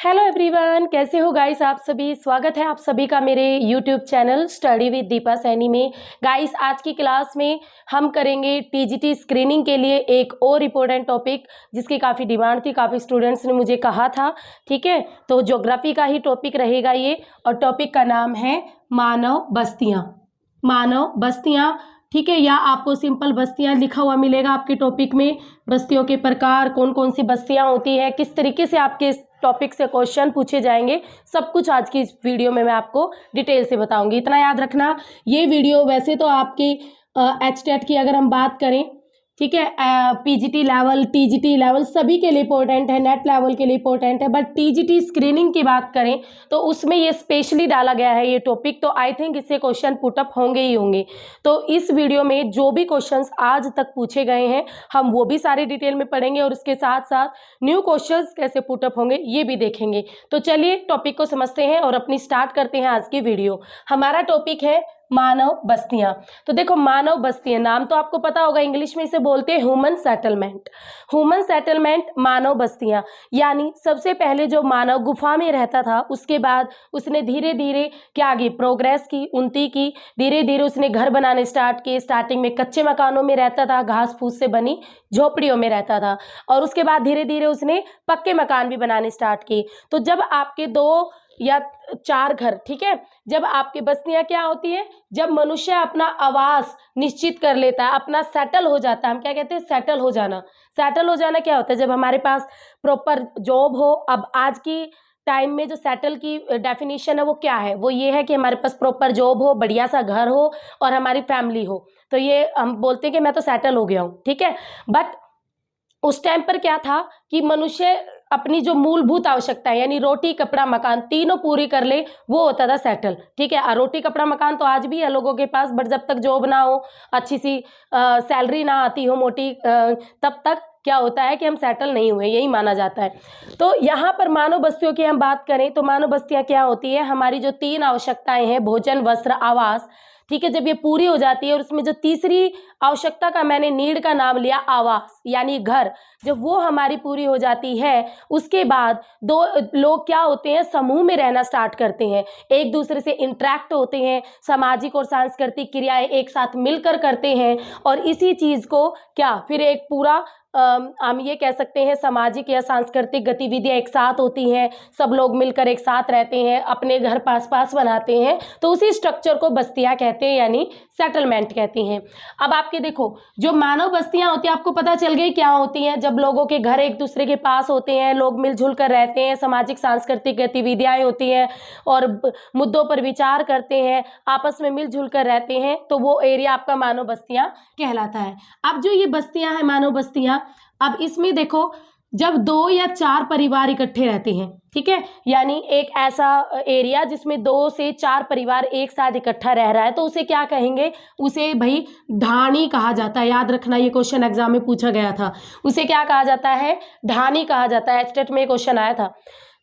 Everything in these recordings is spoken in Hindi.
हेलो एवरीवन, कैसे हो गाइस आप सभी। स्वागत है आप सभी का मेरे YouTube channel study with Deepa Saini में। गाइस आज की क्लास में हम करेंगे टीजीटी स्क्रीनिंग के लिए एक और इम्पोर्टेंट टॉपिक जिसकी काफ़ी डिमांड थी, काफ़ी स्टूडेंट्स ने मुझे कहा था। ठीक है, तो ज्योग्राफी का ही टॉपिक रहेगा ये, और टॉपिक का नाम है मानव बस्तियाँ। मानव बस्तियाँ, ठीक है, या आपको सिंपल बस्तियां लिखा हुआ मिलेगा आपके टॉपिक में। बस्तियों के प्रकार, कौन कौन सी बस्तियां होती हैं, किस तरीके से आपके इस टॉपिक से क्वेश्चन पूछे जाएंगे, सब कुछ आज की इस वीडियो में मैं आपको डिटेल से बताऊंगी। इतना याद रखना, ये वीडियो वैसे तो आपकी एचटेट की अगर हम बात करें, ठीक है, पीजीटी लेवल, टीजीटी लेवल सभी के लिए इंपॉर्टेंट है, नेट लेवल के लिए इंपॉर्टेंट है, बट टीजीटी स्क्रीनिंग की बात करें तो उसमें ये स्पेशली डाला गया है ये टॉपिक, तो आई थिंक इससे क्वेश्चन पुटअप होंगे ही होंगे। तो इस वीडियो में जो भी क्वेश्चंस आज तक पूछे गए हैं हम वो भी सारे डिटेल में पढ़ेंगे, और उसके साथ साथ न्यू क्वेश्चंस कैसे पुटअप होंगे ये भी देखेंगे। तो चलिए टॉपिक को समझते हैं और अपनी स्टार्ट करते हैं आज की वीडियो। हमारा टॉपिक है मानव बस्तियां। तो देखो, मानव बस्तियां, नाम तो आपको पता होगा, इंग्लिश में इसे बोलते हैं ह्यूमन सेटलमेंट। ह्यूमन सेटलमेंट, मानव बस्तियां, यानी सबसे पहले जो मानव गुफा में रहता था, उसके बाद उसने धीरे धीरे क्या की प्रोग्रेस की, उन्नति की, धीरे धीरे उसने घर बनाने स्टार्ट किए। स्टार्टिंग में कच्चे मकानों में रहता था, घास फूस से बनी झोपड़ियों में रहता था, और उसके बाद धीरे धीरे उसने पक्के मकान भी बनाने स्टार्ट किए। तो जब आपके 2 या 4 घर, ठीक है, जब आपकी बस्तियां क्या होती है, जब मनुष्य अपना आवास निश्चित कर लेता है, अपना सेटल हो जाता है, हम क्या कहते हैं, सेटल हो जाना। सेटल हो जाना क्या होता है, जब हमारे पास प्रॉपर जॉब हो। अब आज की टाइम में जो सेटल की डेफिनेशन है वो क्या है, वो ये है कि हमारे पास प्रॉपर जॉब हो, बढ़िया सा घर हो और हमारी फैमिली हो, तो ये हम बोलते हैं कि मैं तो सेटल हो गया हूँ। ठीक है, बट उस टाइम पर क्या था कि मनुष्य अपनी जो मूलभूत आवश्यकता है, यानी रोटी कपड़ा मकान, तीनों पूरी कर ले, वो होता था सेटल। ठीक है, रोटी कपड़ा मकान तो आज भी है लोगों के पास, बट जब तक जॉब ना हो, अच्छी सी सैलरी ना आती हो मोटी, तब तक क्या होता है कि हम सेटल नहीं हुए, यही माना जाता है। तो यहाँ पर मानव बस्तियों की हम बात करें तो मानव बस्तियाँ क्या होती है, हमारी जो 3 आवश्यकताएं हैं, भोजन, वस्त्र, आवास, ठीक है, जब ये पूरी हो जाती है, और उसमें जो तीसरी आवश्यकता का मैंने नीड का नाम लिया आवास यानी घर, जब वो हमारी पूरी हो जाती है, उसके बाद 2 लोग क्या होते हैं, समूह में रहना स्टार्ट करते हैं, एक दूसरे से इंटरेक्ट होते हैं, सामाजिक और सांस्कृतिक क्रियाएं एक साथ मिलकर करते हैं, और इसी चीज को क्या फिर एक पूरा हम ये कह सकते हैं सामाजिक या सांस्कृतिक गतिविधियां एक साथ होती हैं, सब लोग मिलकर एक साथ रहते हैं, अपने घर पास पास बनाते हैं, तो उसी स्ट्रक्चर को बस्तियां कहते हैं, यानी सेटलमेंट कहते हैं। अब आपके देखो, जो मानव बस्तियां होती हैं, आपको पता चल गई क्या होती हैं, जब लोगों के घर एक दूसरे के पास होते हैं, लोग मिलजुल कर रहते हैं, सामाजिक सांस्कृतिक गतिविधियां होती हैं, और मुद्दों पर विचार करते हैं, आपस में मिलजुल कर रहते हैं, तो वो एरिया आपका मानव बस्तियां कहलाता है। अब जो ये बस्तियां हैं मानव बस्तियां, अब इसमें देखो, जब 2 या 4 परिवार इकट्ठे रहते हैं, ठीक है, यानी एक ऐसा एरिया जिसमें 2 से 4 परिवार एक साथ इकट्ठा रह रहा है, तो उसे क्या कहेंगे, उसे भाई ढाणी कहा जाता है। याद रखना, ये क्वेश्चन एग्जाम में पूछा गया था, उसे क्या कहा जाता है, ढाणी कहा जाता है। स्टेट में क्वेश्चन आया था,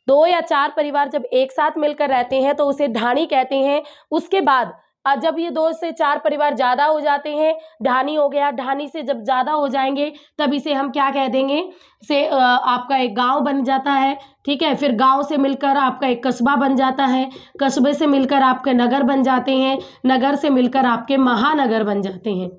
2 या 4 परिवार जब एक साथ मिलकर रहते हैं तो उसे ढाणी कहते हैं। उसके बाद जब ये 2 से 4 परिवार ज्यादा हो जाते हैं, ढानी हो गया, ढानी से जब ज्यादा हो जाएंगे तब इसे हम क्या कह देंगे, से आपका एक गांव बन जाता है। ठीक है, फिर गांव से मिलकर आपका एक कस्बा बन जाता है, कस्बे से मिलकर आपके नगर बन जाते हैं, नगर से मिलकर आपके महानगर बन जाते हैं।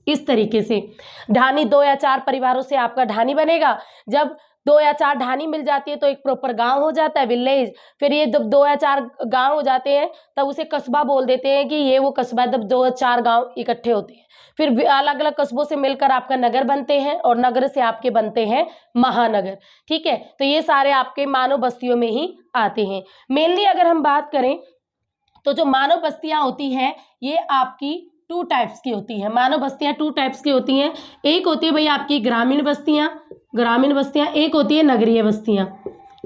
इस तरीके से ढानी 2 या 4 परिवारों से आपका ढानी बनेगा। जब 2 या 4 ढानी मिल जाती है तो एक प्रॉपर गांव हो जाता है, विलेज। फिर ये जब 2 या 4 गांव हो जाते हैं तब उसे कस्बा बोल देते हैं कि ये वो कस्बा, जब 2 या 4 गांव इकट्ठे होते हैं, फिर अलग अलग कस्बों से मिलकर आपका नगर बनते हैं, और नगर से आपके बनते हैं महानगर। ठीक है, तो ये सारे आपके मानव बस्तियों में ही आते हैं। मेनली अगर हम बात करें तो जो मानव बस्तियां होती हैं ये आपकी 2 टाइप्स की होती हैं। मानव बस्तियां 2 टाइप्स की होती हैं। एक होती है भाई आपकी ग्रामीण बस्तियां, एक होती है नगरीय बस्तियां।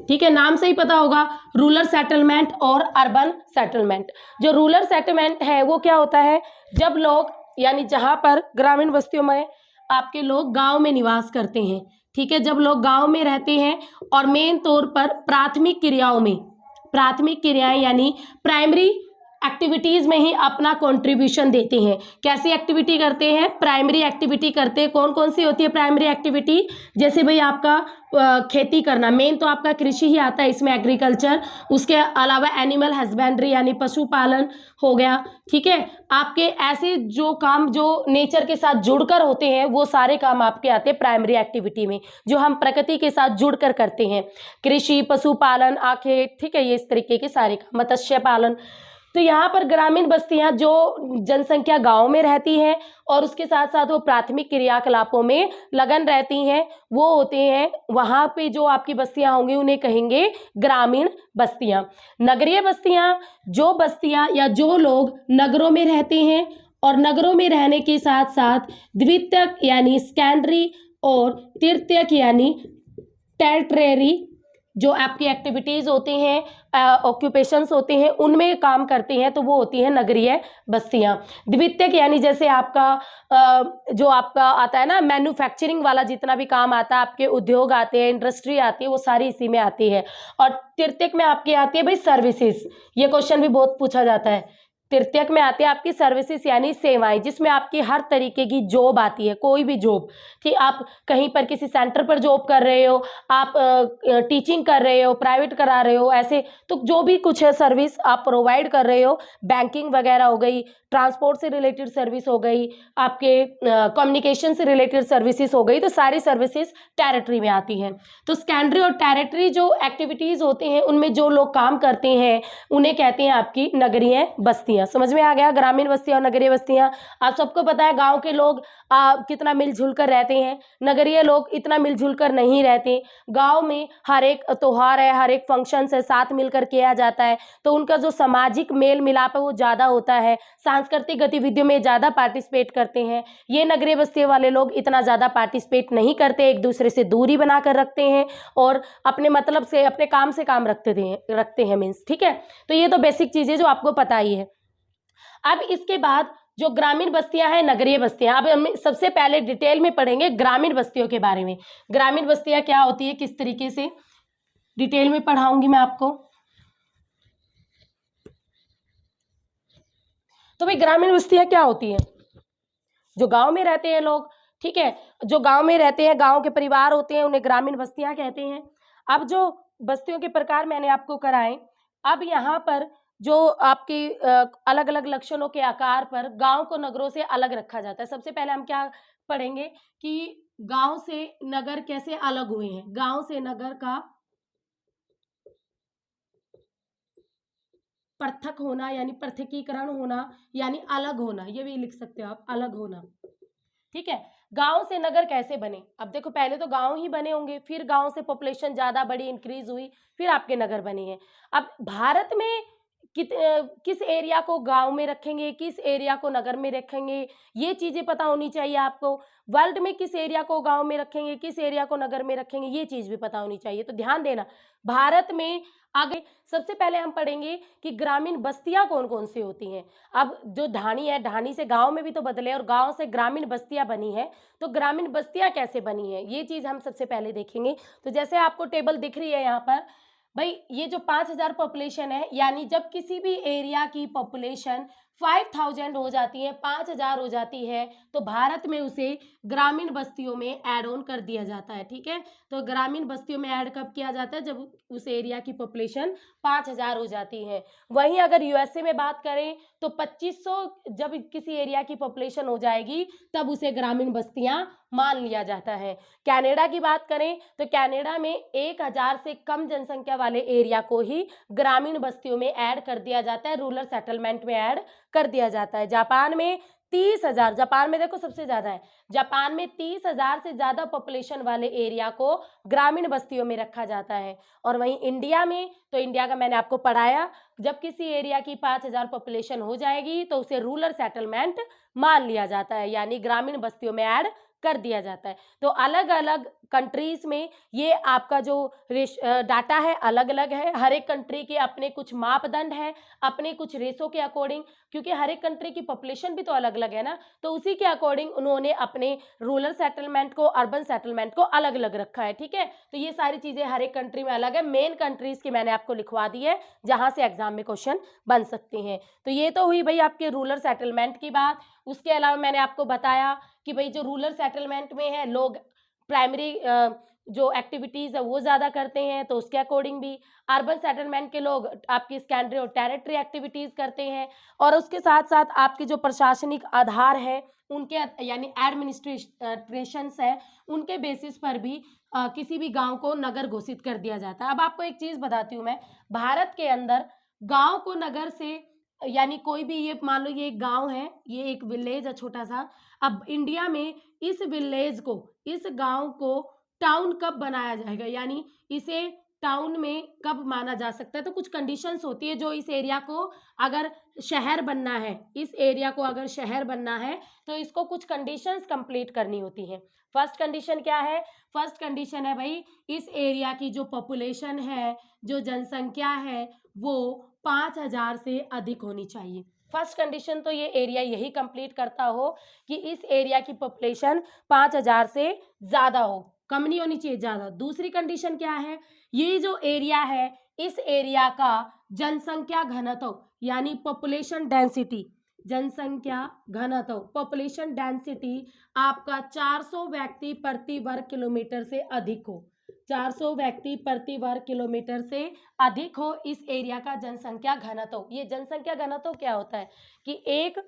ठीक है, नाम से ही पता होगा, रूरल सेटलमेंट और अर्बन सेटलमेंट। जो रूरल सेटलमेंट है वो क्या होता है, जब लोग, यानी जहां पर ग्रामीण बस्तियों में आपके लोग गांव में निवास करते हैं। ठीक है, जब लोग गांव में रहते हैं और मेन तौर पर प्राथमिक क्रियाएं यानी प्राइमरी एक्टिविटीज़ में ही अपना कंट्रीब्यूशन देते हैं। कैसी एक्टिविटी करते हैं? प्राइमरी एक्टिविटी करते हैं। कौन कौन सी होती है प्राइमरी एक्टिविटी? जैसे भाई आपका खेती करना, मेन तो आपका कृषि ही आता है इसमें, एग्रीकल्चर। उसके अलावा एनिमल हस्बेंड्री यानी पशुपालन हो गया, ठीक है। आपके ऐसे जो काम जो नेचर के साथ जुड़कर होते हैं वो सारे काम आपके आते हैं प्राइमरी एक्टिविटी में, जो हम प्रकृति के साथ जुड़कर करते हैं। कृषि, पशुपालन, आखेट, ठीक है, ये इस तरीके के सारे काम, मत्स्य पालन। तो यहाँ पर ग्रामीण बस्तियाँ जो जनसंख्या गांव में रहती है और उसके साथ साथ वो प्राथमिक क्रियाकलापों में लगन रहती हैं, वो होते हैं, वहाँ पे जो आपकी बस्तियाँ होंगी उन्हें कहेंगे ग्रामीण बस्तियाँ। नगरीय बस्तियाँ, जो बस्तियाँ या जो लोग नगरों में रहते हैं और नगरों में रहने के साथ साथ द्वितीयक यानी सेकेंडरी और तृतीयक यानी टेरिटरी जो आपकी एक्टिविटीज़ होती हैं, ऑक्यूपेशंस होते हैं, उनमें काम करते हैं, तो वो होती हैं नगरीय बस्तियां। द्वितीयक यानी जैसे आपका जो आपका आता है ना मैन्युफैक्चरिंग वाला, जितना भी काम आता है, आपके उद्योग आते हैं, इंडस्ट्री आती है, वो सारी इसी में आती है। और तृतीयक में आपकी आती है भाई सर्विसेज। ये क्वेश्चन भी बहुत पूछा जाता है। तृतीयक में आती है आपकी सर्विसेज यानी सेवाएं, जिसमें आपकी हर तरीके की जॉब आती है, कोई भी जॉब, ठीक। आप कहीं पर किसी सेंटर पर जॉब कर रहे हो, आप टीचिंग कर रहे हो, प्राइवेट करा रहे हो, ऐसे तो जो भी कुछ है सर्विस आप प्रोवाइड कर रहे हो, बैंकिंग वगैरह हो गई, ट्रांसपोर्ट से रिलेटेड सर्विस हो गई, आपके कम्युनिकेशन से रिलेटेड सर्विसेज हो गई, तो सारी सर्विसेज टेरिटरी में आती हैं। तो सेकेंडरी और टेरिटरी जो एक्टिविटीज़ होते हैं उनमें जो लोग काम करते हैं उन्हें कहते हैं आपकी नगरीय बस्तियाँ। समझ में आ गया? ग्रामीण बस्तियाँ और नगरीय बस्तियाँ। आप सबको पता है गाँव के लोग कितना मिलजुल कर रहते हैं, नगरीय लोग इतना मिलजुल कर नहीं रहते। गाँव में हर एक त्योहार है, हर एक फंक्शन है, साथ मिलकर किया जाता है, तो उनका जो सामाजिक मेल मिलाप है वो ज़्यादा होता है, सांस्कृतिक गतिविधियों में ज़्यादा पार्टिसिपेट करते हैं। ये नगरीय बस्ती वाले लोग इतना ज़्यादा पार्टिसिपेट नहीं करते, एक दूसरे से दूरी बनाकर रखते हैं और अपने मतलब से, अपने काम से काम रखते हैं मीन्स, ठीक है। तो ये तो बेसिक चीज़ें जो आपको पता ही है। अब इसके बाद जो ग्रामीण बस्तियां हैं, नगरीय बस्तियां, अब हम सबसे पहले डिटेल में पढ़ेंगे ग्रामीण बस्तियों के बारे में। ग्रामीण बस्तियां क्या होती है, किस तरीके से, डिटेल में पढ़ाऊंगी मैं आपको। तो भाई ग्रामीण बस्तियां क्या होती हैं? जो गांव में रहते हैं लोग, ठीक है, जो गांव में रहते हैं, गांव के परिवार होते हैं, उन्हें ग्रामीण बस्तियां कहते हैं। अब जो बस्तियों के प्रकार मैंने आपको कराए, अब यहाँ पर जो आपकी अलग अलग लक्षणों के आकार पर गांव को नगरों से अलग रखा जाता है। सबसे पहले हम क्या पढ़ेंगे कि गांव से नगर कैसे अलग हुए हैं। गांव से नगर का पृथक होना यानी पृथकीकरण होना यानी अलग होना, ये भी लिख सकते हो आप, अलग होना, ठीक है। गांव से नगर कैसे बने? अब देखो, पहले तो गांव ही बने होंगे, फिर गांव से पॉपुलेशन ज्यादा बड़ी इंक्रीज हुई, फिर आपके नगर बने हैं। अब भारत में किस एरिया को गांव में रखेंगे, किस एरिया को नगर में रखेंगे, ये चीजें पता होनी चाहिए आपको। वर्ल्ड में किस एरिया को गांव में रखेंगे, किस एरिया को नगर में रखेंगे, ये चीज भी पता होनी चाहिए। तो ध्यान देना, भारत में आगे सबसे पहले हम पढ़ेंगे कि ग्रामीण बस्तियां कौन कौन सी होती हैं। अब जो ढाणी है, ढाणी से गांव में भी तो बदले और गांव से ग्रामीण बस्तियां बनी है, तो ग्रामीण बस्तियां कैसे बनी है ये चीज हम सबसे पहले देखेंगे। तो जैसे आपको टेबल दिख रही है यहाँ पर, भाई ये जो 5000 पॉपुलेशन है, यानी जब किसी भी एरिया की पॉपुलेशन 5000 हो जाती है, 5000 हो जाती है, तो भारत में उसे ग्रामीण बस्तियों में ऐड ऑन कर दिया जाता है, ठीक है। तो ग्रामीण बस्तियों में ऐड कब किया जाता है? जब उस एरिया की पॉपुलेशन 5000 हो जाती है। वहीं अगर यूएसए में बात करें तो 2500 जब किसी एरिया की पॉपुलेशन हो जाएगी तब उसे ग्रामीण बस्तियां मान लिया जाता है। कनाडा की बात करें तो कनाडा में 1000 से कम जनसंख्या वाले एरिया को ही ग्रामीण बस्तियों में ऐड कर दिया जाता है, रूरल सेटलमेंट में ऐड कर दिया जाता है। जापान में 30,000, जापान में देखो सबसे ज्यादा है, जापान में 30,000 से ज्यादा पॉपुलेशन वाले एरिया को ग्रामीण बस्तियों में रखा जाता है। और वहीं इंडिया में, तो इंडिया का मैंने आपको पढ़ाया, जब किसी एरिया की 5000 पॉपुलेशन हो जाएगी तो उसे रूरल सेटलमेंट मान लिया जाता है, यानी ग्रामीण बस्तियों में ऐड कर दिया जाता है। तो अलग अलग कंट्रीज़ में ये आपका जो डाटा है अलग अलग है। हर एक कंट्री के अपने कुछ मापदंड है, अपने कुछ रेशो के अकॉर्डिंग, क्योंकि हर एक कंट्री की पॉपुलेशन भी तो अलग अलग है ना, तो उसी के अकॉर्डिंग उन्होंने अपने रूरल सेटलमेंट को, अर्बन सेटलमेंट को अलग अलग रखा है। ठीक है, तो ये सारी चीज़ें हर एक कंट्री में अलग है। मेन कंट्रीज़ की मैंने आपको लिखवा दी है जहाँ से एग्जाम में क्वेश्चन बन सकते हैं। तो ये तो हुई भाई आपके रूरल सेटलमेंट की बात। उसके अलावा मैंने आपको बताया कि भाई जो रूरल सेटलमेंट में है लोग प्राइमरी जो एक्टिविटीज़ है वो ज़्यादा करते हैं, तो उसके अकॉर्डिंग भी अर्बन सेटलमेंट के लोग आपकी सेकेंडरी और टेरिटरी एक्टिविटीज़ करते हैं, और उसके साथ साथ आपके जो प्रशासनिक आधार है उनके यानी एडमिनिस्ट्रेशंस है उनके बेसिस पर भी किसी भी गांव को नगर घोषित कर दिया जाता है। अब आपको एक चीज़ बताती हूँ मैं, भारत के अंदर गांव को नगर से, यानी कोई भी, ये मान लो ये एक गांव है, ये एक विलेज है छोटा सा, अब इंडिया में इस विलेज को, इस गांव को टाउन कब बनाया जाएगा, यानी इसे टाउन में कब माना जा सकता है, तो कुछ कंडीशंस होती है जो इस एरिया को अगर शहर बनना है, इस एरिया को अगर शहर बनना है तो इसको कुछ कंडीशंस कंप्लीट करनी होती हैं। फर्स्ट कंडीशन क्या है? फर्स्ट कंडीशन है भाई इस एरिया की जो पॉपुलेशन है, जो जनसंख्या है वो 5,000 से अधिक होनी चाहिए। फर्स्ट कंडीशन तो ये एरिया यही कंप्लीट करता हो कि इस एरिया की पॉपुलेशन 5,000 से ज़्यादा हो, कम नहीं होनी चाहिए, ज़्यादा। दूसरी कंडीशन क्या है? ये जो एरिया है इस एरिया का जनसंख्या घनत्व यानी पॉपुलेशन डेंसिटी, जनसंख्या घनत्व पॉपुलेशन डेंसिटी आपका 400 व्यक्ति प्रति वर्ग किलोमीटर से अधिक हो, 400 व्यक्ति प्रति वर्ग किलोमीटर से अधिक हो इस एरिया का जनसंख्या घनत्व। ये जनसंख्या घनत्व क्या होता है कि एक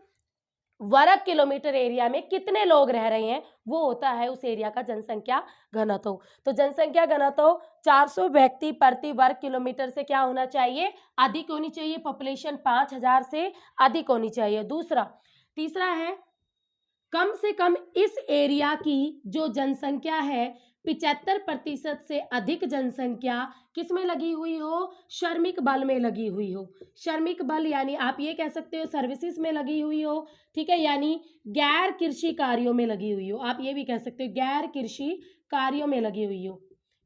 वर्ग किलोमीटर एरिया में कितने लोग रह रहे हैं वो होता है उस एरिया का जनसंख्या घनत्व। तो जनसंख्या घनत्व 400 व्यक्ति प्रति वर्ग किलोमीटर से क्या होना चाहिए? अधिक होनी चाहिए, पॉपुलेशन 5,000 से अधिक होनी चाहिए। तीसरा है कम से कम इस एरिया की जो जनसंख्या है 75% से अधिक जनसंख्या किस में लगी हुई हो? श्रमिक बल में लगी हुई हो। श्रमिक बल यानी आप ये कह सकते हो सर्विसेज में लगी हुई हो, ठीक है, यानी गैर कृषि कार्यों में लगी हुई हो, आप ये भी कह सकते हो गैर कृषि कार्यों में लगी हुई हो।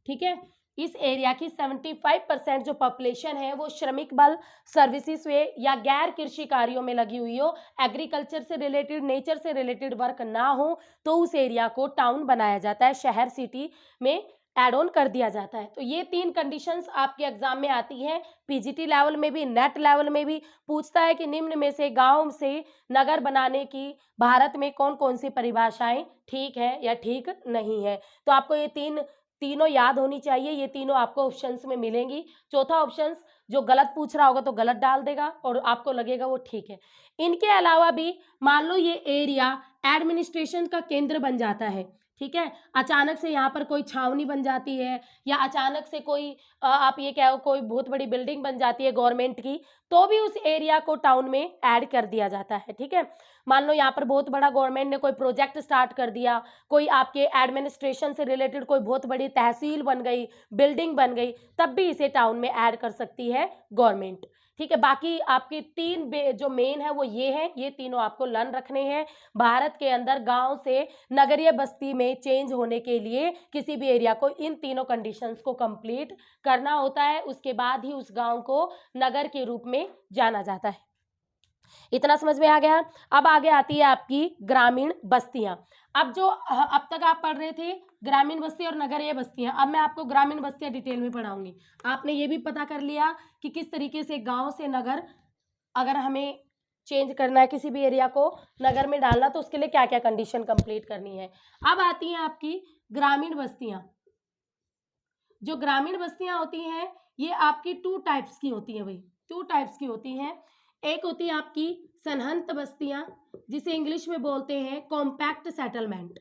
ठीक है, इस एरिया की 75% जो पॉपुलेशन है वो श्रमिक बल, सर्विसेज में या गैर कृषि कार्यों में लगी हुई हो, एग्रीकल्चर से रिलेटेड, नेचर से रिलेटेड वर्क ना हो, तो उस एरिया को टाउन बनाया जाता है, शहर सिटी में एड ऑन कर दिया जाता है। तो ये 3 कंडीशंस आपके एग्जाम में आती हैं, पीजीटी लेवल में भी, नेट लेवल में भी पूछता है कि निम्न में से गांव से नगर बनाने की भारत में कौन कौन सी परिभाषाएं ठीक है या ठीक नहीं है। तो आपको ये तीनों याद होनी चाहिए, ये तीनों आपको ऑप्शंस में मिलेंगी। चौथा ऑप्शंस जो गलत पूछ रहा होगा तो गलत डाल देगा और आपको लगेगा वो ठीक है। इनके अलावा भी मान लो ये एरिया एडमिनिस्ट्रेशन का केंद्र बन जाता है, ठीक है, अचानक से यहाँ पर कोई छावनी बन जाती है या अचानक से कोई आप ये कहो कोई बहुत बड़ी बिल्डिंग बन जाती है गवर्नमेंट की, तो भी उस एरिया को टाउन में ऐड कर दिया जाता है। ठीक है, मान लो यहाँ पर बहुत बड़ा गवर्नमेंट ने कोई प्रोजेक्ट स्टार्ट कर दिया, कोई आपके एडमिनिस्ट्रेशन से रिलेटेड कोई बहुत बड़ी तहसील बन गई, बिल्डिंग बन गई, तब भी इसे टाउन में ऐड कर सकती है गवर्नमेंट। ठीक है, बाकी आपके 3 जो मेन है वो ये हैं, ये तीनों आपको लर्न रखने हैं। भारत के अंदर गांव से नगरीय बस्ती में चेंज होने के लिए किसी भी एरिया को इन तीनों कंडीशंस को कंप्लीट करना होता है, उसके बाद ही उस गांव को नगर के रूप में जाना जाता है। इतना समझ में आ गया। अब आगे आती है आपकी ग्रामीण बस्तियां। अब जो अब तक आप पढ़ रहे थे ग्रामीण बस्ती और नगरीय बस्तियां, अब मैं आपको ग्रामीण बस्तियां डिटेल में पढ़ाऊंगी। आपने ये भी पता कर लिया कि किस तरीके से गांव से नगर अगर हमें चेंज करना है, किसी भी एरिया को नगर में डालना, तो उसके लिए क्या क्या कंडीशन कंप्लीट करनी है। अब आती हैं आपकी ग्रामीण बस्तियां। जो ग्रामीण बस्तियां होती हैं ये आपकी 2 टाइप्स की होती हैं भाई, 2 टाइप्स की होती हैं। एक होती है आपकी सनहंत बस्तियां, जिसे इंग्लिश में बोलते हैं compact settlement,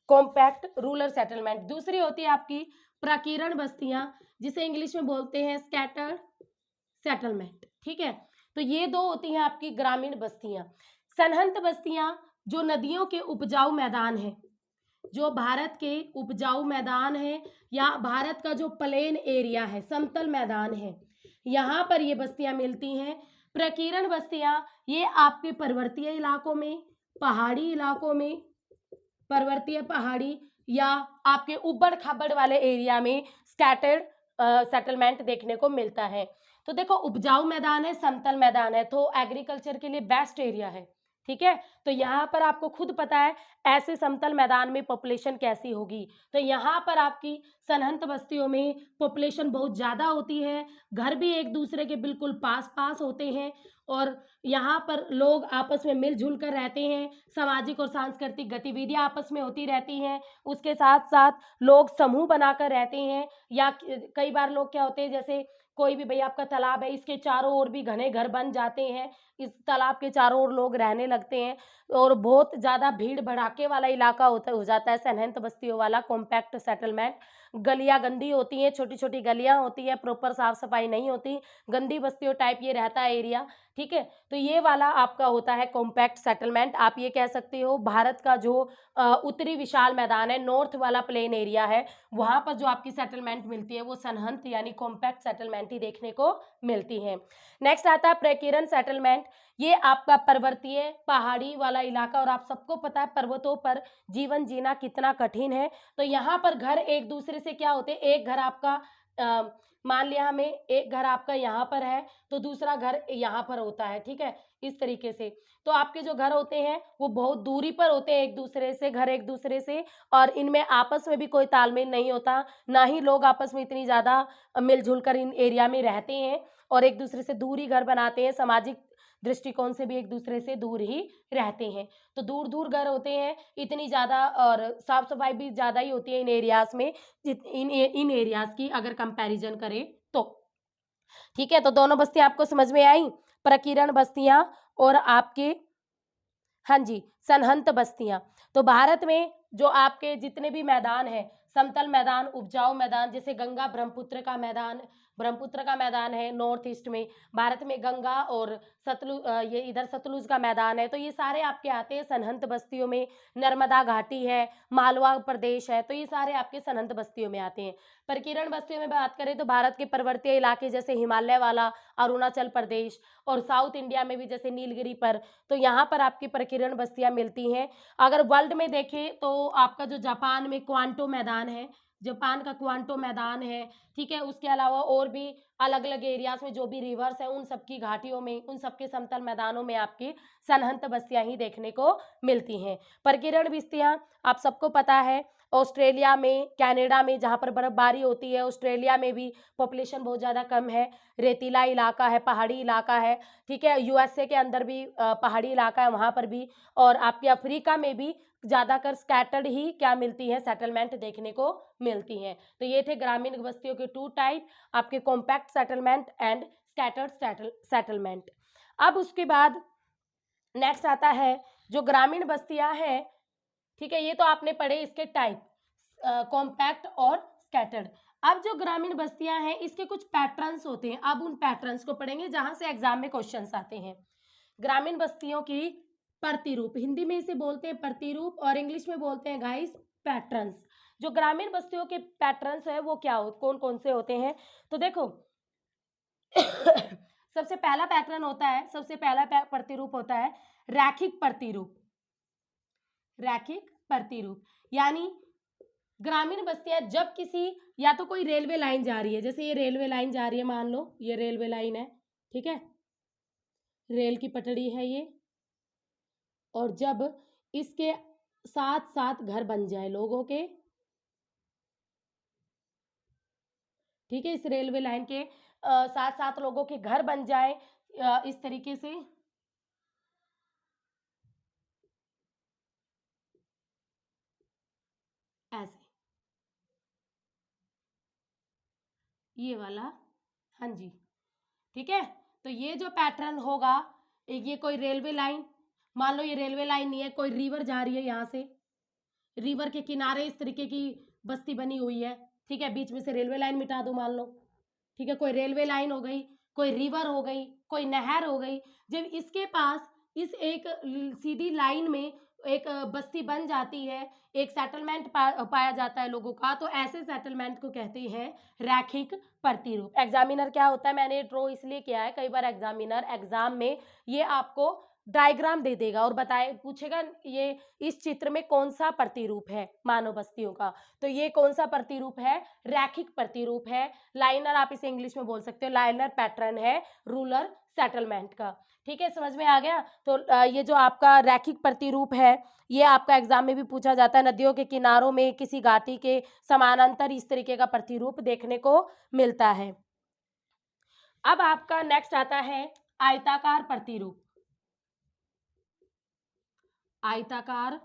compact rural settlement. दूसरी होती है आपकी प्रकीर्ण बस्तियां, जिसे इंग्लिश में बोलते हैं स्कैटर्ड सेटलमेंट। ठीक है, तो ये 2 होती हैं आपकी ग्रामीण बस्तियां। सनहंत बस्तियां जो नदियों के उपजाऊ मैदान है, जो भारत के उपजाऊ मैदान है या भारत का जो प्लेन एरिया है, समतल मैदान है, यहाँ पर ये बस्तियां मिलती हैं। प्रकीर्ण बस्तियां ये आपके पर्वतीय इलाकों में, पहाड़ी इलाकों में, पर्वतीय पहाड़ी या आपके उबड़ खाबड़ वाले एरिया में स्कैटर्ड सेटलमेंट देखने को मिलता है। तो देखो, उपजाऊ मैदान है, समतल मैदान है, तो एग्रीकल्चर के लिए बेस्ट एरिया है। ठीक है, तो यहाँ पर आपको खुद पता है ऐसे समतल मैदान में पॉपुलेशन कैसी होगी। तो यहाँ पर आपकी सनहत बस्तियों में पॉपुलेशन बहुत ज़्यादा होती है, घर भी एक दूसरे के बिल्कुल पास पास होते हैं और यहाँ पर लोग आपस में मिलजुल कर रहते हैं, सामाजिक और सांस्कृतिक गतिविधियाँ आपस में होती रहती हैं। उसके साथ साथ लोग समूह बनाकर रहते हैं, या कई बार लोग क्या होते हैं, जैसे कोई भी भाई आपका तालाब है, इसके चारों ओर भी घने घर बन जाते हैं, इस तालाब के चारों ओर लोग रहने लगते हैं और बहुत ज़्यादा भीड़ भड़ाके वाला इलाका हो जाता है सनहत बस्तियों वाला, कॉम्पैक्ट सेटलमेंट। गलियाँ गंदी होती हैं, छोटी छोटी गलियाँ होती हैं, प्रॉपर साफ सफाई नहीं होती, गंदी बस्तियों टाइप ये रहता है एरिया। ठीक है, तो ये वाला आपका होता है कॉम्पैक्ट सेटलमेंट। आप ये कह सकते हो भारत का जो उत्तरी विशाल मैदान है, नॉर्थ वाला प्लेन एरिया है, वहाँ पर जो आपकी सेटलमेंट मिलती है वो सनहत यानी कॉम्पैक्ट सेटलमेंट ही देखने को मिलती है। नेक्स्ट आता है प्रकीर्णन सेटलमेंट। ये आपका पर्वतीय पहाड़ी वाला इलाका, और आप सबको पता है पर्वतों पर जीवन जीना कितना कठिन है। तो यहाँ पर घर एक दूसरे से क्या होते हैं, एक घर आपका मान लिया हमें एक घर आपका यहाँ पर है तो दूसरा घर यहाँ पर होता है। ठीक है, इस तरीके से तो आपके जो घर होते हैं वो बहुत दूरी पर होते हैं एक दूसरे से, घर एक दूसरे से, और इनमें आपस में भी कोई तालमेल नहीं होता, ना ही लोग आपस में इतनी ज़्यादा मिलजुल कर इन एरिया में रहते हैं और एक दूसरे से दूर ही घर बनाते हैं, सामाजिक दृष्टिकोण से भी एक दूसरे से दूर ही रहते हैं। तो दूर दूर घर होते हैं, इतनी ज़्यादा, और साफ सफाई भी ज़्यादा ही होती है इन एरियाज़ में, इन एरियाज़ की अगर कंपैरिजन करें तो। ठीक है, तो दोनों बस्तियां आपको समझ में आई, प्रकीर्णन बस्तियां और आपके, हाँ जी, सनहत बस्तियां। तो भारत में जो आपके जितने भी मैदान हैं, समतल मैदान, उपजाऊ मैदान, जैसे गंगा ब्रह्मपुत्र का मैदान है नॉर्थ ईस्ट में, भारत में गंगा और ये इधर सतलुज का मैदान है, तो ये सारे आपके आते हैं सनहत बस्तियों में। नर्मदा घाटी है, मालवा प्रदेश है, तो ये सारे आपके सनहत बस्तियों में आते हैं। प्रकीर्णन बस्तियों में बात करें तो भारत के पर्वतीय इलाके जैसे हिमालय वाला, अरुणाचल प्रदेश, और साउथ इंडिया में भी जैसे नीलगिरी पर, तो यहाँ पर आपकी प्रकीर्णन बस्तियां मिलती हैं। अगर वर्ल्ड में देखें तो आपका जो जापान में क्वांटो मैदान है, जापान का क्वांटो मैदान है, ठीक है, उसके अलावा और भी अलग अलग एरियाज में जो भी रिवर्स है उन सबकी घाटियों में, उन सबके समतल मैदानों में आपकी सनहत बस्तियां ही देखने को मिलती हैं। प्रकीर्णन बस्तियां आप सबको पता है ऑस्ट्रेलिया में, कनाडा में जहाँ पर बर्फबारी होती है, ऑस्ट्रेलिया में भी पॉपुलेशन बहुत ज़्यादा कम है, रेतीला इलाका है, पहाड़ी इलाका है। ठीक है, यूएसए के अंदर भी पहाड़ी इलाका है, वहाँ पर भी, और आपके अफ्रीका में भी ज़्यादातर स्कैटर्ड ही क्या मिलती है, सेटलमेंट देखने को मिलती हैं। तो ये थे ग्रामीण बस्तियों के 2 टाइप, आपके compact settlement and scattered settlement. अब उसके बाद नेक्स्ट आता है जो ग्रामीण बस्तियां हैं। ठीक है, ये तो आपने पढ़े इसके टाइप, कॉम्पैक्ट और स्कैटर्ड। अब जो ग्रामीण बस्तियां हैं इसके कुछ पैटर्न्स होते हैं, अब उन पैटर्न्स को पढ़ेंगे जहां से एग्जाम में क्वेश्चंस आते हैं। ग्रामीण बस्तियों की प्रतिरूप, हिंदी में इसे बोलते हैं प्रतिरूप और इंग्लिश में बोलते हैं गाइस पैटर्न्स। जो ग्रामीण बस्तियों के पैटर्न्स है वो क्या कौन कौन से होते हैं, तो देखो सबसे पहला पैटर्न होता है, सबसे पहला प्रतिरूप होता है रैखिक प्रतिरूप। रैखिक प्रतिरूप यानी ग्रामीण बस्तियां जब किसी, या तो कोई रेलवे लाइन जा रही है, जैसे ये रेलवे लाइन जा रही है, मान लो ये रेलवे लाइन है, ठीक है, रेल की पटड़ी है ये, और जब इसके साथ साथ घर बन जाए लोगों के, ठीक है, इस रेलवे लाइन के साथ साथ लोगों के घर बन जाए इस तरीके से, ऐसे, ये वाला, हाँ जी, ठीक है। तो ये जो पैटर्न होगा, एक ये कोई रेलवे लाइन, मान लो ये रेलवे लाइन नहीं है, कोई रिवर जा रही है, यहाँ से रिवर के किनारे इस तरीके की बस्ती बनी हुई है, ठीक है, बीच में से रेलवे लाइन मिटा दो मान लो, ठीक है, कोई रेलवे लाइन हो गई, कोई रिवर हो गई, कोई नहर हो गई, जब इसके पास इस एक सीधी लाइन में एक बस्ती बन जाती है, एक सेटलमेंट पाया जाता है लोगों का, तो ऐसे सेटलमेंट को कहते हैं रैखिक प्रतिरूप। एग्जामिनर क्या होता है, मैंने ड्रॉ इसलिए किया है, कई बार एग्जामिनर एग्जाम में ये आपको डायग्राम दे देगा और बताए पूछेगा ये इस चित्र में कौन सा प्रतिरूप है मानव बस्तियों का। तो ये कौन सा प्रतिरूप है? रैखिक प्रतिरूप है। लाइनर आप इसे इंग्लिश में बोल सकते हो, लाइनर पैटर्न है रूरल सेटलमेंट का। ठीक है, समझ में आ गया। तो ये जो आपका रैखिक प्रतिरूप है ये आपका एग्जाम में भी पूछा जाता है। नदियों के किनारों में किसी घाटी के समानांतर इस तरीके का प्रतिरूप देखने को मिलता है। अब आपका नेक्स्ट आता है आयताकार प्रतिरूप। आयताकार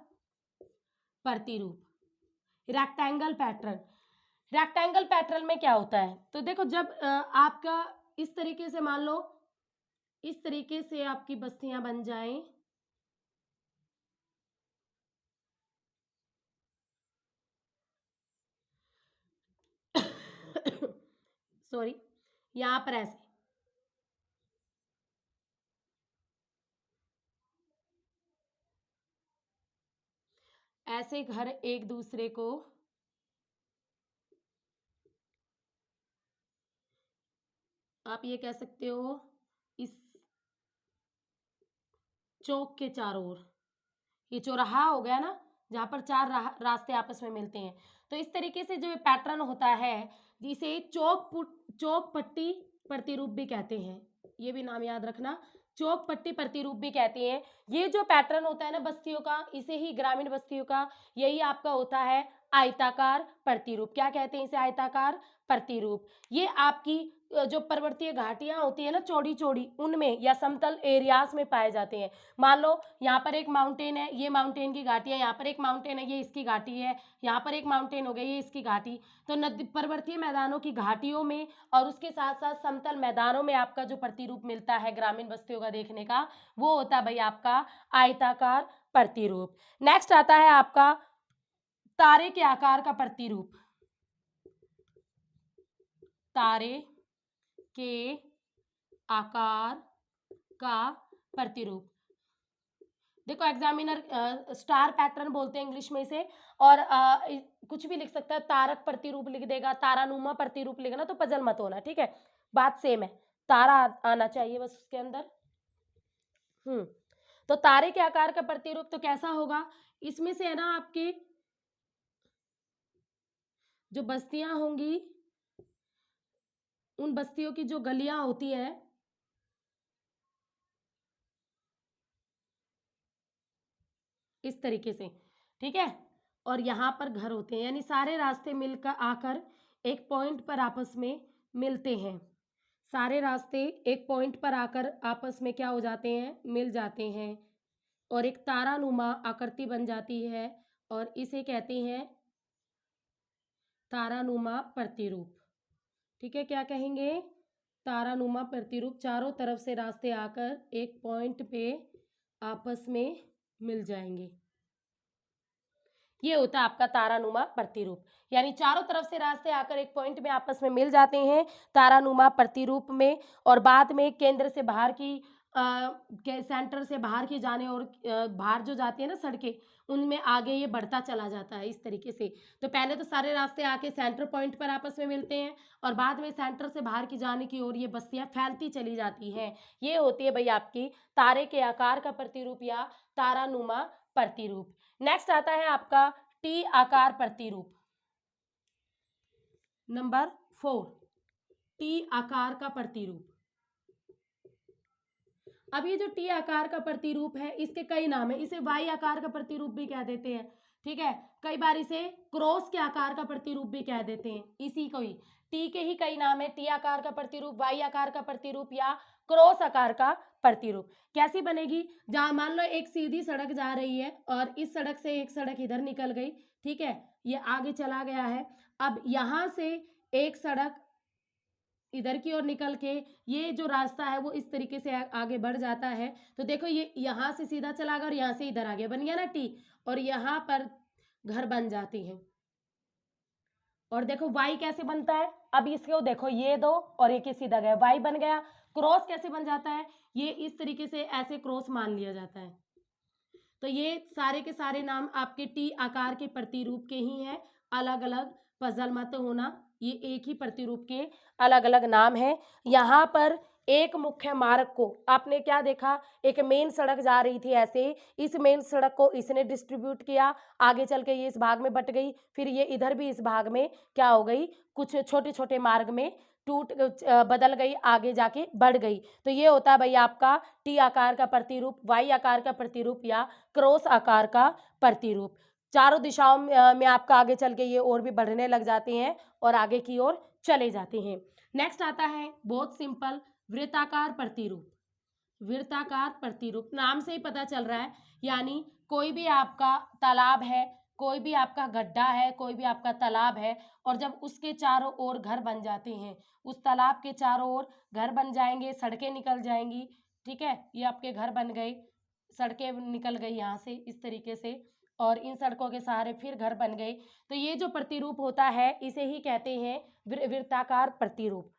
प्रतिरूप, रेक्टेंगल पैटर्न। रेक्टेंगल पैटर्न में क्या होता है? तो देखो जब आपका इस तरीके से मान लो इस तरीके से आपकी बस्तियां बन जाएं, सॉरी, यहां पर ऐसे घर एक दूसरे को आप ये कह सकते हो इस चौक के चारों ओर, ये चौराहा हो गया ना जहां पर चार रास्ते आपस में मिलते हैं। तो इस तरीके से जो पैटर्न होता है जिसे चौक पट्टी प्रतिरूप भी कहते हैं, ये भी नाम याद रखना, चौक पट्टी प्रतिरूप भी कहते हैं। ये जो पैटर्न होता है ना बस्तियों का, इसे ही ग्रामीण बस्तियों का, यही आपका होता है आयताकार प्रतिरूप। क्या कहते हैं इसे? आयताकार प्रतिरूप। ये आपकी जो पर्वतीय घाटियां होती है ना चौड़ी चौड़ी, उनमें या समतल एरियाज में पाए जाते हैं। मान लो यहाँ पर एक माउंटेन है, ये माउंटेन की घाटी है, यहाँ पर एक माउंटेन है, ये इसकी घाटी है, यहाँ पर एक माउंटेन हो गया, ये इसकी घाटी। तो नदी पर्वतीय मैदानों की घाटियों में और उसके साथ साथ समतल मैदानों में आपका जो प्रतिरूप मिलता है ग्रामीण बस्तियों का देखने का, वो होता है भाई आपका आयताकार प्रतिरूप। नेक्स्ट आता है आपका तारे के आकार का प्रतिरूप। तारे के आकार का प्रतिरूप, देखो एग्जामिनर स्टार पैटर्न बोलते हैं इंग्लिश में इसे, और कुछ भी लिख सकता है, तारक प्रतिरूप लिख देगा, तारानुमा प्रतिरूप लिखना, तो पजल मत होना, ठीक है, बात सेम है, तारा आना चाहिए बस उसके अंदर। तो तारे के आकार का प्रतिरूप तो कैसा होगा? इसमें से है ना आपके जो बस्तियां होंगी, उन बस्तियों की जो गलियां होती है, इस तरीके से, ठीक है, और यहाँ पर घर होते हैं, यानी सारे रास्ते मिलकर आकर एक पॉइंट पर आपस में मिलते हैं। सारे रास्ते एक पॉइंट पर आकर आपस में क्या हो जाते हैं? मिल जाते हैं और एक तारानुमा आकृति बन जाती है और इसे कहते हैं तारानुमा प्रतिरूप। ठीक है, क्या कहेंगे? तारानुमा प्रतिरूप। चारों तरफ से रास्ते आकर एक पॉइंट पे आपस में मिल जाएंगे, ये होता है आपका तारानुमा प्रतिरूप। यानी चारों तरफ से रास्ते आकर एक पॉइंट में आपस में मिल जाते हैं तारानुमा प्रतिरूप में, और बाद में केंद्र से बाहर की सेंटर से बाहर की जाने और बाहर जो जाती है ना सड़कें, उनमें आगे ये बढ़ता चला जाता है इस तरीके से। तो पहले तो सारे रास्ते आके सेंटर पॉइंट पर आपस में मिलते हैं और बाद में सेंटर से बाहर की जाने की ओर ये बस्तियां फैलती चली जाती हैं। ये होती है भाई आपकी तारे के आकार का प्रतिरूप या तारानुमा प्रतिरूप। नेक्स्ट आता है आपका टी आकार प्रतिरूप। नंबर 4, टी आकार का प्रतिरूप। अब ये जो टी आकार का प्रतिरूप है इसके कई नाम है। इसे वाई आकार का प्रतिरूप भी कह देते हैं, ठीक है, कई बार इसे क्रॉस के आकार का प्रतिरूप भी कह देते हैं। इसी को ही टी के ही कई नाम है, टी आकार का प्रतिरूप, वाई आकार का प्रतिरूप या क्रॉस आकार का प्रतिरूप। कैसी बनेगी? जहां मान लो एक सीधी सड़क जा रही है और इस सड़क से एक सड़क इधर निकल गई, ठीक है, ये आगे चला गया है। अब यहां से एक सड़क इधर की ओर निकल के ये जो रास्ता है वो इस तरीके से आगे बढ़ जाता है। तो देखो ये यहाँ से सीधा चला गया और यहाँ से इधर आ गया, बन गया ना टी, और यहाँ पर घर बन जाती हैं। और देखो वाई कैसे बनता है? अब इसको देखो, ये दो और एक सीधा गया, वाई बन गया। क्रॉस कैसे बन जाता है? ये इस तरीके से ऐसे क्रॉस मान लिया जाता है। तो ये सारे के सारे नाम आपके टी आकार के प्रतिरूप के ही हैं, अलग अलग पजल मत होना, ये एक ही प्रतिरूप के अलग अलग नाम हैं। यहाँ पर एक मुख्य मार्ग को, आपने क्या देखा, एक मेन सड़क जा रही थी ऐसे, इस मेन सड़क को इसने डिस्ट्रीब्यूट किया, आगे चल के ये इस भाग में बट गई, फिर ये इधर भी इस भाग में क्या हो गई, कुछ छोटे छोटे मार्ग में बदल गई, आगे जाके बढ़ गई। तो ये होता है भाई आपका टी आकार का प्रतिरूप, वाई आकार का प्रतिरूप या क्रॉस आकार का प्रतिरूप। चारों दिशाओं में आपका आगे चल के ये और भी बढ़ने लग जाते हैं और आगे की ओर चले जाते हैं। नेक्स्ट आता है बहुत सिंपल, वृत्ताकार प्रतिरूप। वृत्ताकार प्रतिरूप नाम से ही पता चल रहा है, यानी कोई भी आपका तालाब है, कोई भी आपका गड्ढा है, कोई भी आपका तालाब है, और जब उसके चारों ओर घर बन जाते हैं, उस तालाब के चारों ओर घर बन जाएंगे, सड़कें निकल जाएंगी, ठीक है, ये आपके घर बन गए, सड़कें निकल गई यहाँ से इस तरीके से, और इन सड़कों के सहारे फिर घर बन गए। तो ये जो प्रतिरूप होता है इसे ही कहते हैं वृत्ताकार प्रतिरूप।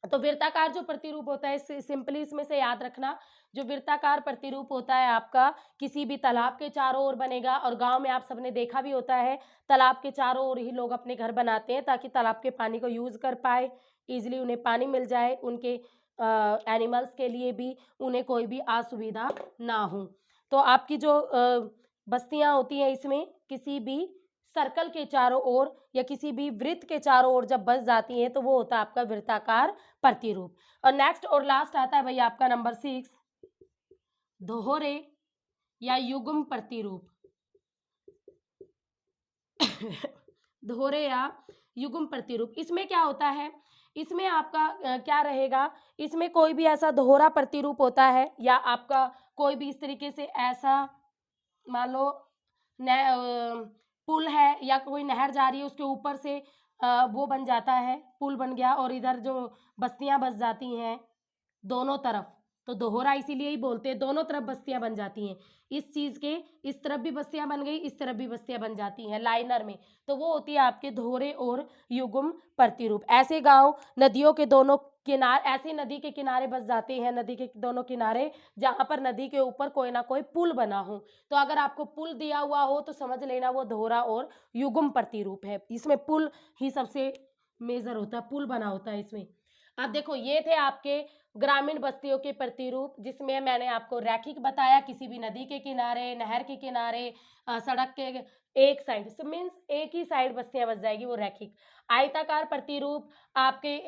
तो वृत्ताकार जो प्रतिरूप होता है, सिंपली इसमें से याद रखना, जो वृत्ताकार प्रतिरूप होता है आपका किसी भी तालाब के चारों ओर बनेगा, और गांव में आप सबने देखा भी होता है तालाब के चारों ओर ही लोग अपने घर बनाते हैं ताकि तालाब के पानी को यूज कर पाए, इजिली उन्हें पानी मिल जाए, उनके एनिमल्स के लिए भी उन्हें कोई भी असुविधा ना हो। तो आपकी जो बस्तियां होती हैं इसमें किसी भी सर्कल के चारों ओर या किसी भी वृत्त के चारों ओर जब बस जाती हैं तो वो होता है आपका वृत्ताकार प्रतिरूप। और नेक्स्ट और लास्ट आता है भाई आपका नंबर 6, दोहरे या युग्म प्रतिरूप। दोहरे या युग्म प्रतिरूप, इसमें क्या होता है, इसमें आपका क्या रहेगा, इसमें कोई भी ऐसा दोहरा प्रतिरूप होता है, या आपका कोई भी इस तरीके से ऐसा, मान लो पुल है या कोई नहर जा रही है, उसके ऊपर से वो बन जाता है, पुल बन गया, और इधर जो बस्तियां बस जाती हैं दोनों तरफ, तो दोहरा इसीलिए ही बोलते हैं, दोनों तरफ बस्तियां बन जाती हैं, इस चीज के इस तरफ भी बस्तियां बन गई, इस तरफ भी बस्तियां बन जाती हैं लाइनर में, तो वो होती है आपके दोहरे और युग्म प्रतिरूप। ऐसे गांव नदियों के दोनों किनारे, ऐसे नदी के किनारे बस जाते हैं, नदी के दोनों किनारे जहां पर नदी के ऊपर कोई ना कोई पुल बना हो, तो अगर आपको पुल दिया हुआ हो तो समझ लेना वो दोहरा और युग्म प्रतिरूप है, इसमें पुल ही सबसे मेजर होता है, पुल बना होता है इसमें। अब देखो ये थे आपके ग्रामीण बस्तियों के प्रतिरूप, जिसमें मैंने आपको रैखिक बताया, किसी भी नदी के किनारे, नहर के किनारे, सड़क के एक साइड से, मीन्स एक ही साइड बस्तियां बस जाएगी, वो रैखिक। आयताकार प्रतिरूप आपके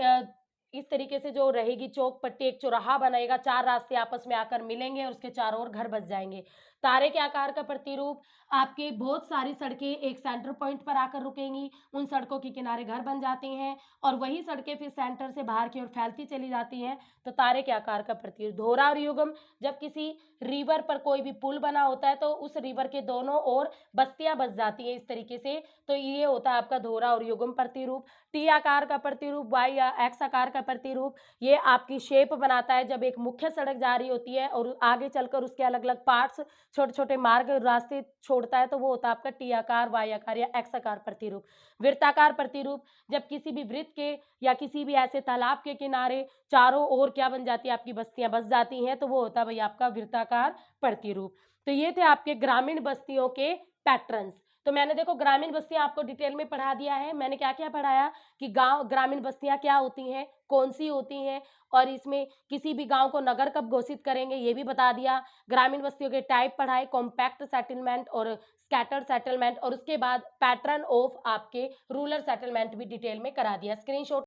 इस तरीके से जो रहेगी, चौक पट्टी, एक चौराहा बनेगा, चार रास्ते आपस में आकर मिलेंगे और उसके चारों ओर घर बस जाएंगे। तारे के आकार का प्रतिरूप, आपके बहुत सारी सड़कें एक सेंटर पॉइंट पर आकर रुकेंगी, उन सड़कों के किनारे घर बन जाते हैं, और वही सड़कें फिर सेंटर से बाहर की ओर फैलती चली जाती हैं, तो तारे के आकार का प्रतिरूप। दोहरा और युग्म, जब किसी रिवर पर कोई भी पुल बना होता है तो उस रिवर के दोनों ओर बस्तियां बस जाती हैं इस तरीके से, तो ये होता है आपका दोहरा और युग्म प्रतिरूप। टी आकार का प्रतिरूप, वाई या एक्स आकार का प्रतिरूप, ये आपकी शेप बनाता है जब एक मुख्य सड़क जा रही होती है और आगे चलकर उसके अलग अलग पार्ट्स, छोटे छोटे मार्ग, रास्ते छोड़ता है, तो वो होता है आपका टी आकार, वाई आकार या एक्स आकार प्रतिरूप। वृत्ताकार प्रतिरूप, जब किसी भी वृत्त के या किसी भी ऐसे तालाब के किनारे चारों ओर क्या बन जाती है, आपकी बस्तियां बस जाती हैं, तो वो होता है भाई आपका वृत्ताकार प्रतिरूप। तो ये थे आपके ग्रामीण बस्तियों के पैटर्न्स। तो मैंने देखो ग्रामीण बस्तियां आपको डिटेल में पढ़ा दिया है, मैंने क्या क्या पढ़ाया कि गांव, ग्रामीण बस्तियां क्या होती हैं, कौन सी होती हैं, और इसमें किसी भी गांव को नगर कब घोषित करेंगे ये भी बता दिया। ग्रामीण बस्तियों के टाइप पढ़ाए, कॉम्पैक्ट सेटलमेंट और स्कैटर्ड सेटलमेंट, और उसके बाद पैटर्न ऑफ आपके रूरल सेटलमेंट भी डिटेल में करा दिया। स्क्रीनशॉट